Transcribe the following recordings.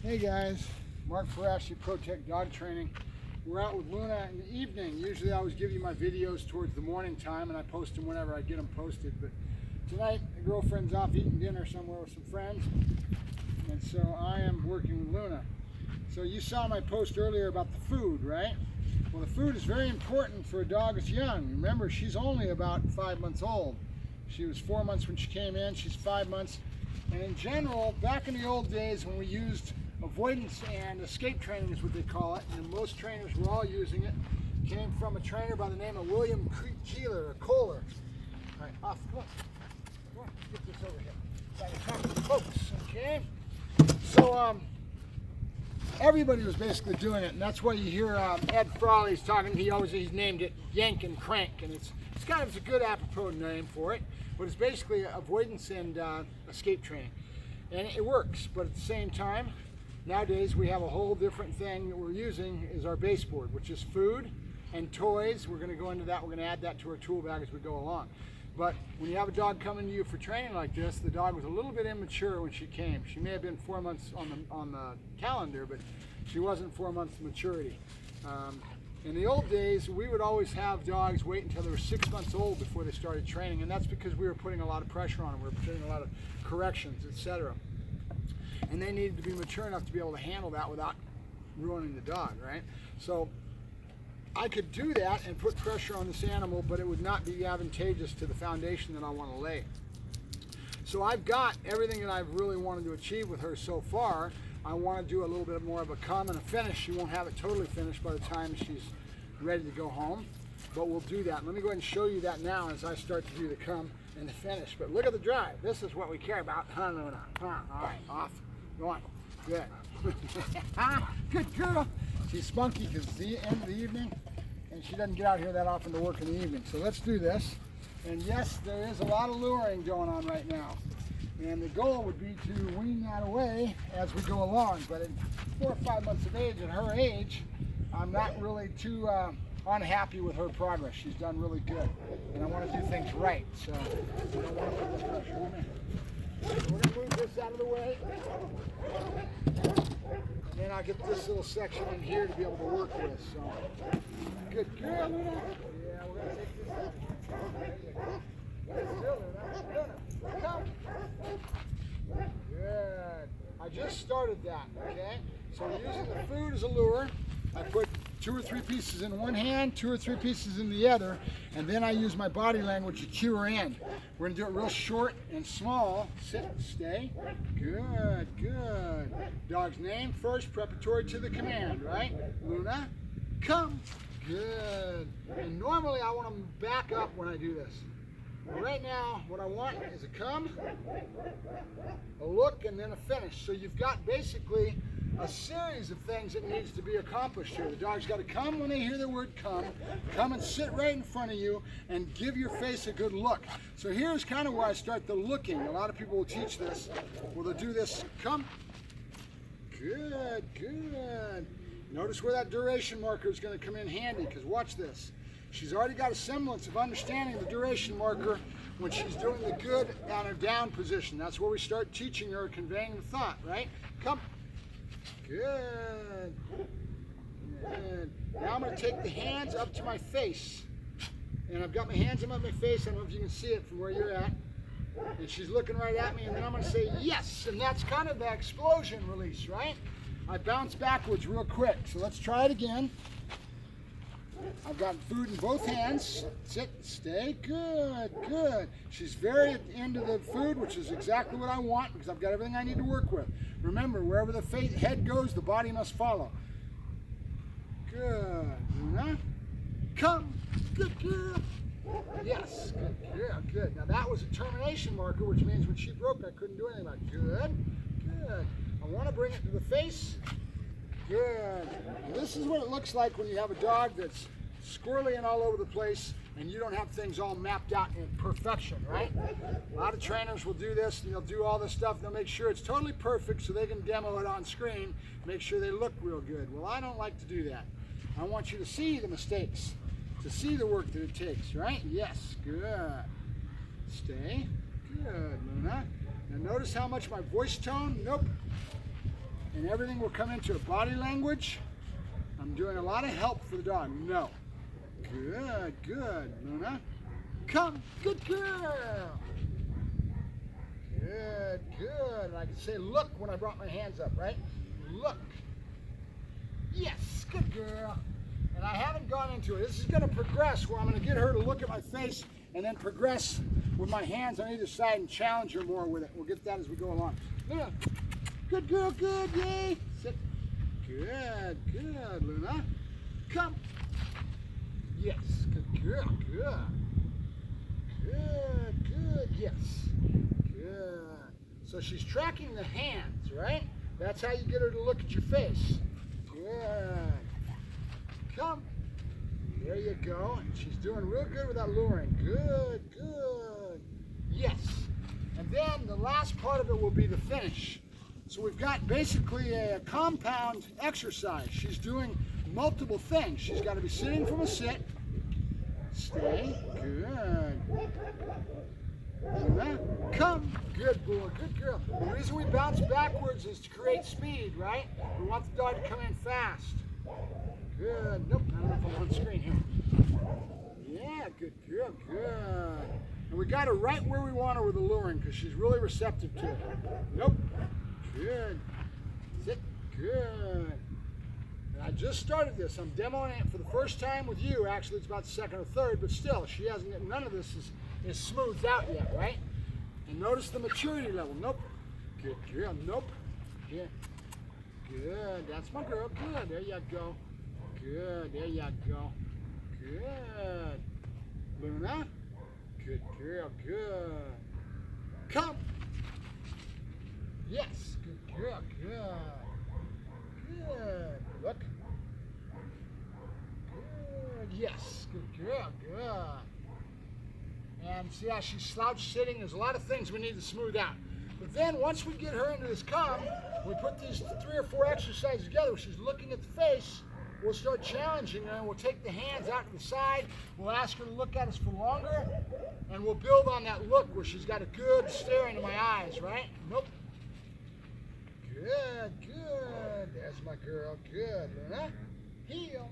Hey guys, Mark Ferrasci, Protect Dog Training. We're out with Luna in the evening. Usually I always give you my videos towards the morning time and I post them whenever I get them posted. But tonight, the girlfriend's off eating dinner somewhere with some friends. And so I am working with Luna. So you saw my post earlier about the food, right? Well, the food is very important for a dog that's young. Remember, she's only about 5 months old. She was 4 months when she came in, she's 5 months. And in general, back in the old days when we used avoidance and escape training is what they call it, and most trainers were all using it, came from a trainer by the name of William Kohler. All right, off, come on, get this over here. So I can talk to the folks, okay? So, everybody was basically doing it, and that's why you hear Ed Frawley's talking. He's named it Yank and Crank, and it's kind of a good apropos name for it, but it's basically avoidance and escape training, and it works. But at the same time, nowadays we have a whole different thing that we're using is our baseboard, which is food and toys. We're going to go into that. We're going to add that to our tool bag as we go along. But when you have a dog coming to you for training like this, the dog was a little bit immature when she came. She may have been 4 months on the calendar, but she wasn't 4 months maturity. In the old days, we would always have dogs wait until they were 6 months old before they started training, and that's because we were putting a lot of pressure on them. We were putting a lot of corrections, etc. And they needed to be mature enough to be able to handle that without ruining the dog, right? So I could do that and put pressure on this animal, but it would not be advantageous to the foundation that I want to lay. So I've got everything that I've really wanted to achieve with her so far. I want to do a little bit more of a come and a finish. She won't have it totally finished by the time she's ready to go home, but we'll do that. Let me go ahead and show you that now as I start to do the come and the finish. But look at the drive. This is what we care about. Huh, Luna? Huh? All right, off. Go on. Good. Good girl. She's spunky because it's the end of the evening, and she doesn't get out here that often to work in the evening. So let's do this. And yes, there is a lot of luring going on right now. And the goal would be to wean that away as we go along. But at 4 or 5 months of age, at her age, I'm not really too unhappy with her progress. She's done really good. And I want to do things right. So I don't want to put the pressure on her. So we're going to move this out of the way. And then I'll get this little section in here to be able to work with. So good girl, Luna. Yeah, we're going to take this out. There you go. Still, Luna. Come. Good. I just started that, okay? So we're using the food as a lure. I put 2 or 3 pieces in one hand, 2 or 3 pieces in the other, and then I use my body language to cue her in. We're going to do it real short and small. Sit, stay. Good, good. Dog's name first, preparatory to the command, right? Luna, come. Good. And normally I want them back up when I do this. But right now, what I want is a come, a look, and then a finish. So you've got basically a series of things that needs to be accomplished here. The dog's got to come when they hear the word come and sit right in front of you and give your face a good look. So here's kind of where I start the looking. A lot of people will teach this. Well, they'll do this, come. Good, good. Notice where that duration marker is going to come in handy, because watch this. She's already got a semblance of understanding the duration marker when she's doing the good on her down position. That's where we start teaching her, conveying the thought, right? Come. Good. Good. Now I'm going to take the hands up to my face. And I've got my hands up my face. I don't know if you can see it from where you're at. And she's looking right at me, and then I'm going to say yes. And that's kind of the explosion release, right? I bounce backwards real quick. So let's try it again. I've got food in both hands. Sit, stay, good, good. She's very into the food, which is exactly what I want because I've got everything I need to work with. Remember, wherever the head goes, the body must follow. Good. Luna, come. Good girl. Yes, good girl, good. Now that was a termination marker, which means when she broke, I couldn't do anything about it. Good, good. I want to bring it to the face. Good. And this is what it looks like when you have a dog that's squirrely and all over the place and you don't have things all mapped out in perfection, right? A lot of trainers will do this and they'll do all this stuff. They'll make sure it's totally perfect so they can demo it on screen, make sure they look real good. Well, I don't like to do that. I want you to see the mistakes, to see the work that it takes, right? Yes, good. Stay. Good, Luna. Now notice how much my voice tone, nope. and everything will come into body language. I'm doing a lot of help for the dog. No. Good, good. Luna, come. Good girl. Good, good. And I can say look when I brought my hands up, right? Look. Yes, good girl. And I haven't gone into it. This is going to progress where I'm going to get her to look at my face and then progress with my hands on either side and challenge her more with it. We'll get that as we go along. Luna, good girl, good, yay. Sit. Good, good, Luna. Come. Yes, good girl, good. Good, good, yes. Good. So she's tracking the hands, right? That's how you get her to look at your face. Good. Come. There you go. And she's doing real good with that luring. Good, good. Yes. And then the last part of it will be the finish. So we've got basically a compound exercise. She's doing multiple things. She's got to be sitting from a sit. Stay. Good. Luna, come. Good boy. Good girl. The reason we bounce backwards is to create speed, right? We want the dog to come in fast. Good. Nope, I don't know if I'm on screen here. Yeah, good girl, good. And we got her right where we want her with the luring because she's really receptive to it. Nope. Good. Sit. Good. And I just started this. I'm demoing it for the first time with you. Actually, it's about the second or third, but still, she hasn't. None of this is smoothed out yet, right? And notice the maturity level. Nope. Good girl. Nope. Yeah. Good. That's my girl. Good. There you go. Good, there you go. Good. Luna, good girl, good. Come. Yes, good girl, good. Good. Look. Good, yes, good girl, good. And see how she's slouch sitting? There's a lot of things we need to smooth out. But then once we get her into this calm, we put these 3 or 4 exercises together where she's looking at the face. We'll start challenging her and we'll take the hands out to the side. We'll ask her to look at us for longer and we'll build on that look where she's got a good stare into my eyes, right? Nope. Good, good. There's my girl. Good. Luna, heel.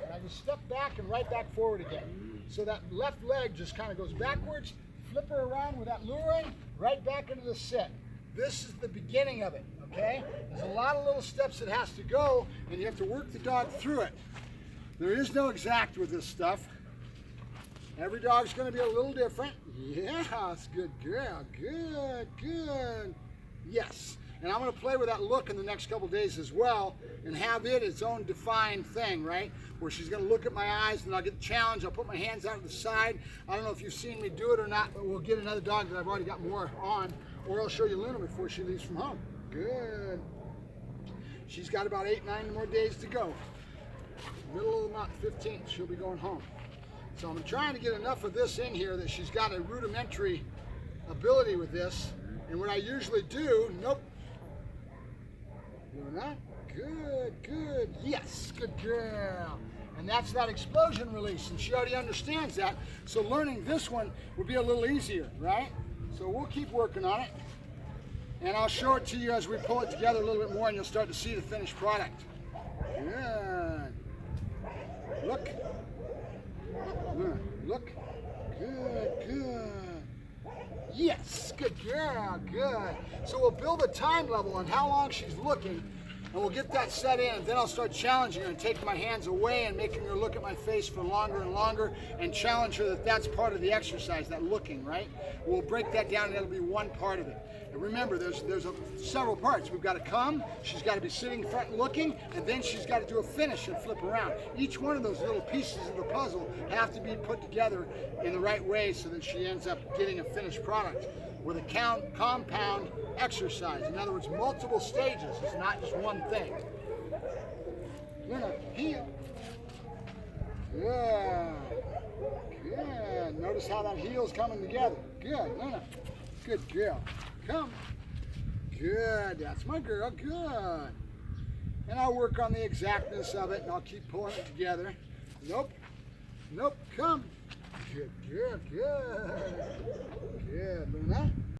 And I just step back and right back forward again. So that left leg just kind of goes backwards, flip her around with that luring, right back into the sit. This is the beginning of it. Okay? There's a lot of little steps that has to go, and you have to work the dog through it. There is no exact with this stuff. Every dog's going to be a little different. Yes, good girl. Good, good. Yes. And I'm going to play with that look in the next couple days as well and have it its own defined thing, right? Where she's going to look at my eyes and I'll get the challenge. I'll put my hands out to the side. I don't know if you've seen me do it or not, but we'll get another dog that I've already got more on, or I'll show you Luna before she leaves from home. Good. She's got about 8, 9 more days to go. Middle of the month, 15th, she'll be going home. So I'm trying to get enough of this in here that she's got a rudimentary ability with this. And what I usually do, nope. Luna, good, good. Yes, good girl. And that's that explosion release, and she already understands that. So learning this one would be a little easier, right? So we'll keep working on it. And I'll show it to you as we pull it together a little bit more and you'll start to see the finished product. Good. Look. Look. Good, good. Yes, good girl, good. So we'll build a time level on how long she's looking and we'll get that set in. And then I'll start challenging her and taking my hands away and making her look at my face for longer and longer and challenge her that that's part of the exercise, that looking, right? We'll break that down and that'll be one part of it. And remember, there's several parts. We've got to come, she's got to be sitting front and looking, and then she's got to do a finish and flip around. Each one of those little pieces of the puzzle have to be put together in the right way so that she ends up getting a finished product with a compound exercise. In other words, multiple stages. It's not just one thing. Luna, heel. Good. Good. Notice how that heel's coming together. Good, Luna. Good girl. Come. Good. That's my girl. Good. And I'll work on the exactness of it, and I'll keep pulling it together. Nope. Nope. Come. Good. Good. Good. Good, Luna.